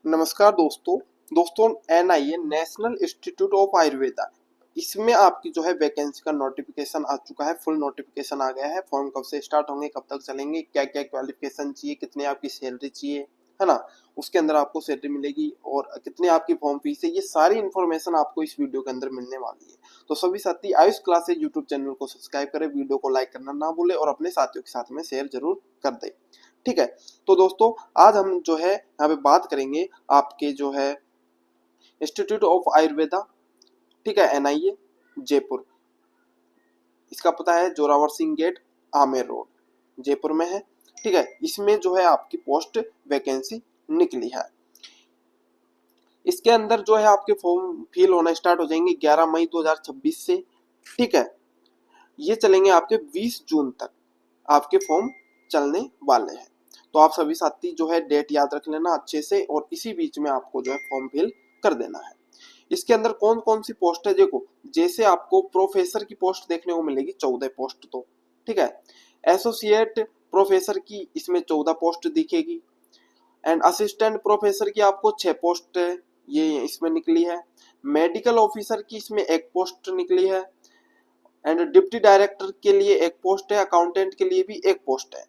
नमस्कार दोस्तों NIA national institute of Ayurveda, इसमें आपकी जो है वैकेंसी का नोटिफिकेशन आ चुका है। फुल नोटिफिकेशन आ गया है। फॉर्म कब से स्टार्ट होंगे, कब तक चलेंगे, क्या क्या क्वालिफिकेशन चाहिए, कितने आपकी सैलरी चाहिए, है ना। उसके अंदर आपको सैलरी मिलेगी और कितने आपकी फॉर्म फीस है, ये सारी इन्फॉर्मेशन आपको इस वीडियो के अंदर मिलने वाली है। तो सभी साथी आयुष क्लासेज यूट्यूब चैनल को सब्सक्राइब करें, वीडियो को लाइक करना ना भूले और अपने साथियों के साथ में शेयर जरूर कर दें। ठीक है, तो दोस्तों आज हम जो है यहाँ पे बात करेंगे आपके जो है इंस्टीट्यूट ऑफ आयुर्वेदा, ठीक है, एनआईए जयपुर। इसका पता है जोरावर सिंह गेट, आमेर रोड, जयपुर में है। ठीक है, इसमें जो है आपकी पोस्ट वैकेंसी निकली है। इसके अंदर जो है आपके फॉर्म फिल होना स्टार्ट हो जाएंगे 11 मई 2026 से। ठीक है, ये चलेंगे आपके 20 जून तक आपके फॉर्म चलने वाले हैं। तो आप सभी साथी जो है डेट याद रख लेना अच्छे से और इसी बीच में आपको जो है फॉर्म फिल कर देना है। इसके अंदर कौन कौन सी पोस्ट है देखो, जैसे आपको प्रोफेसर की पोस्ट देखने को मिलेगी 14 पोस्ट, तो ठीक है। एसोसिएट प्रोफेसर की इसमें 14 पोस्ट दिखेगी एंड असिस्टेंट प्रोफेसर की आपको 6 पोस्ट ये इसमें निकली है। मेडिकल ऑफिसर की इसमें 1 पोस्ट निकली है एंड डिप्टी डायरेक्टर के लिए 1 पोस्ट है, अकाउंटेंट के लिए भी 1 पोस्ट है।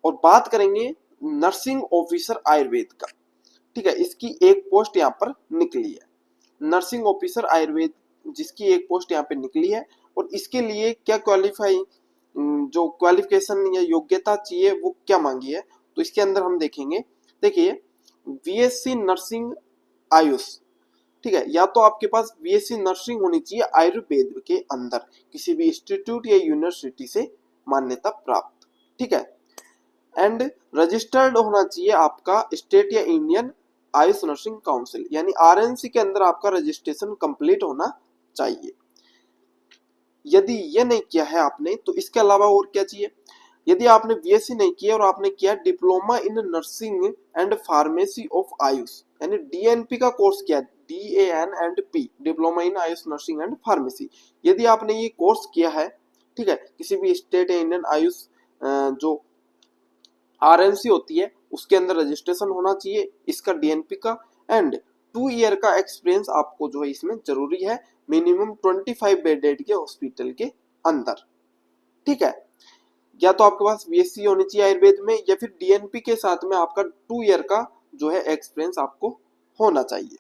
और बात करेंगे नर्सिंग ऑफिसर आयुर्वेद का, ठीक है, इसकी 1 पोस्ट यहाँ पर निकली है। नर्सिंग ऑफिसर आयुर्वेद जिसकी 1 पोस्ट यहाँ पे निकली है और इसके लिए क्या जो क्वालिफिकेशन या योग्यता चाहिए वो क्या मांगी है, तो इसके अंदर हम देखेंगे। देखिए, बीएससी नर्सिंग आयुष, ठीक है, या तो आपके पास बीएससी नर्सिंग होनी चाहिए आयुर्वेद के अंदर किसी भी इंस्टीट्यूट या यूनिवर्सिटी से मान्यता प्राप्त, ठीक है, एंड रजिस्टर्ड होना चाहिए आपका स्टेट या इंडियन आयुष नर्सिंग काउंसिल यानी आरएनसी के अंदर आपका रजिस्ट्रेशन कंप्लीट होना चाहिए। यदि ये नहीं किया है आपने तो इसके अलावा और क्या चाहिए। यदि आपने बीएससी नहीं किया और आपने किया diploma in nursing and pharmacy of Ayush यानी डीएनपी का कोर्स किया, DAN and P, diploma in Ayush nursing and pharmacy, यदि आपने ये कोर्स किया है, ठीक है, किसी भी स्टेट या इंडियन आयुष जो आरएनसी होती है उसके अंदर रजिस्ट्रेशन होना चाहिए इसका डीएनपी का एंड 2 ईयर का एक्सपीरियंस आपको जो है इसमें जरूरी है, मिनिमम 25 बेडेड के हॉस्पिटल के अंदर, ठीक है। या तो आपके पास बीएससी होनी चाहिए आयुर्वेद में या फिर डीएनपी के साथ में आपका 2 ईयर का जो है एक्सपीरियंस आपको होना चाहिए।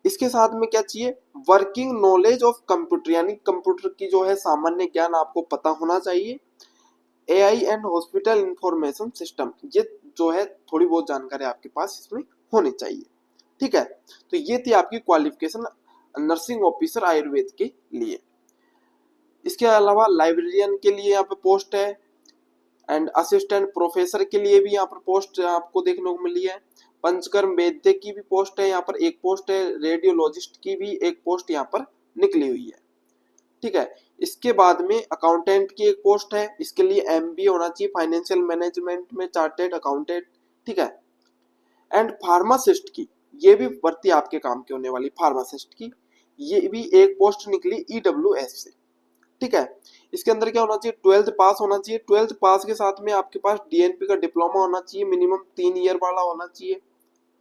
इसके साथ में क्या चाहिए, वर्किंग नॉलेज ऑफ कंप्यूटर यानी कंप्यूटर की जो है सामान्य ज्ञान आपको पता होना चाहिए। AI and hospital information system, ये जो है थोड़ी बहुत जानकारी आपके पास इसमें होनी चाहिए, ठीक है। तो ये थी आपकी क्वालिफिकेशन नर्सिंग ऑफिसर आयुर्वेद के लिए। इसके अलावा लाइब्रेरियन के लिए यहाँ पे पोस्ट है एंड असिस्टेंट प्रोफेसर के लिए भी यहाँ पर पोस्ट आपको देखने को मिली है। पंचकर्म वैद्य की भी पोस्ट है यहाँ पर 1 पोस्ट है, रेडियोलॉजिस्ट की भी 1 पोस्ट यहाँ पर निकली हुई है, ठीक है। इसके बाद में अकाउंटेंट की 1 पोस्ट है, इसके लिए MBA होना चाहिए फाइनेंशियल मैनेजमेंट में, चार्टेड अकाउंटेंट, ठीक है। एंड फार्मासिस्ट की ये भी भर्ती आपके काम की होने वाली, फार्मासिस्ट की ये भी 1 पोस्ट निकली EWS से, ठीक है। इसके अंदर क्या होना चाहिए, 12th पास होना चाहिए। 12th पास के साथ में आपके पास DNP का डिप्लोमा होना चाहिए, मिनिमम 3 ईयर वाला होना चाहिए,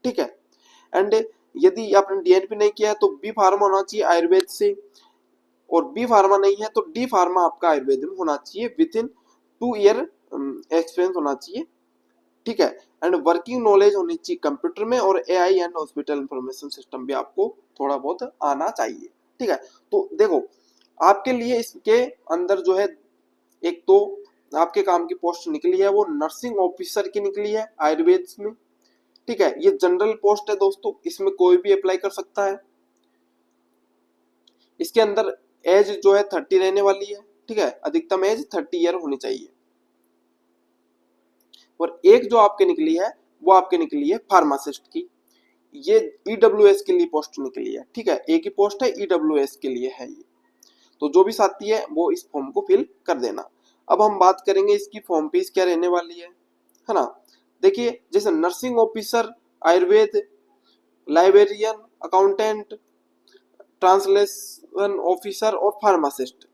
ठीक है। एंड यदि आपने DNP नहीं किया है तो बी फार्मा होना चाहिए आयुर्वेद से, और बी फार्मा नहीं है तो डी फार्मा आपका आयुर्वेद में होना चाहिए, विद इन 2 ईयर एक्सपीरियंस होना चाहिए, ठीक है। एंड वर्किंग नॉलेज होनी चाहिए कंप्यूटर में और AI and hospital information system भी आपको थोड़ा बहुत आना चाहिए, ठीक है। तो देखो, आपके लिए इसके अंदर जो है एक तो आपके काम की पोस्ट निकली है वो नर्सिंग ऑफिसर की निकली है आयुर्वेद में, ठीक है। ये जनरल पोस्ट है दोस्तों, इसमें कोई भी अप्लाई कर सकता है। इसके अंदर एज जो है 30 रहने वाली है, ठीक है, अधिकतम एज 30 ईयर होनी चाहिए। और एक जो आपके निकली है वो आपके निकली है फार्मासिस्ट की, ये EWS के लिए पोस्ट निकली है, ठीक है, एक ही पोस्ट है EWS के लिए है ये। तो जो भी साथी है वो इस फॉर्म को फिल कर देना। अब हम बात करेंगे इसकी फॉर्म फीस क्या रहने वाली है ना। देखिए, जैसे nursing officer Ayurveda, librarian, accountant, translation officer और फार्मासिस्ट,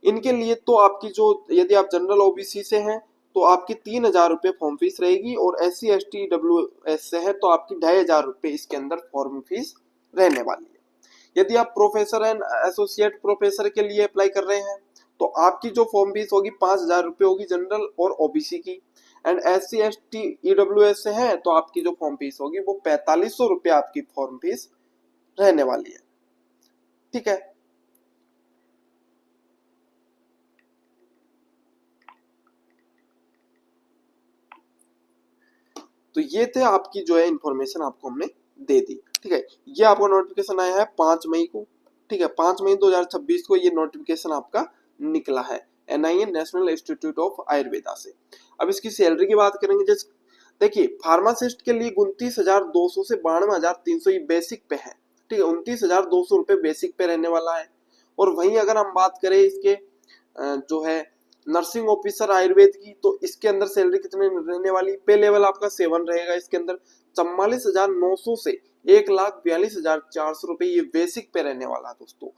इनके लिए तो आपकी जो, यदि आप जनरल OBC से हैं तो आपकी 3,000 रुपये फॉर्म फीस रहेगी, और SC ST EWS से है तो आपकी 2,500 रुपये इसके अंदर फॉर्म फीस रहने वाली है। यदि आप प्रोफेसर एंड एसोसिएट प्रोफेसर के लिए अप्लाई कर रहे हैं तो आपकी जो फॉर्म फीस होगी 5,000 रुपये होगी जनरल और OBC की। एंड SC ST EWS से है तो आपकी जो फॉर्म फीस होगी वो 4,500 रुपये आपकी फॉर्म फीस रहने वाली है। ठीक है, तो ये थे आपकी जो है इंफॉर्मेशन आपको हमने दे दी। ठीक है, ये आपका नोटिफिकेशन आया है 5 मई को। ठीक है, 5 मई 2026 को ये नोटिफिकेशन आपका निकला है NIA national institute of Ayurveda से। अब इसकी सैलरी की बात करेंगे, जैसे देखिए फार्मासिस्ट के लिए 29,200 से 92,300 ये बेसिक पे है। ठीक है, 29,200 रुपये बेसिक पे रहने वाला है। और वहीं अगर हम बात करें इसके जो है नर्सिंग ऑफिसर आयुर्वेद की, तो इसके अंदर सैलरी कितने रहने वाली, पे लेवल आपका 7 रहेगा। इसके अंदर 44,900 से 1,42,400 रुपये ये बेसिक पे रहने वाला है दोस्तों।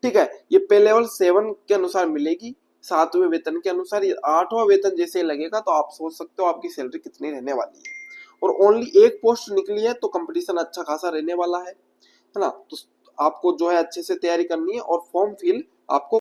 ठीक है, ये पे लेवल 7 के अनुसार मिलेगी, 7वें वेतन के अनुसार। ये 8वां वेतन जैसे लगेगा तो आप सोच सकते हो आपकी सैलरी कितनी रहने वाली है। और ओनली एक पोस्ट निकली है तो कंपटीशन अच्छा खासा रहने वाला है ना। तो आपको जो है अच्छे से तैयारी करनी है और फॉर्म फिल आपको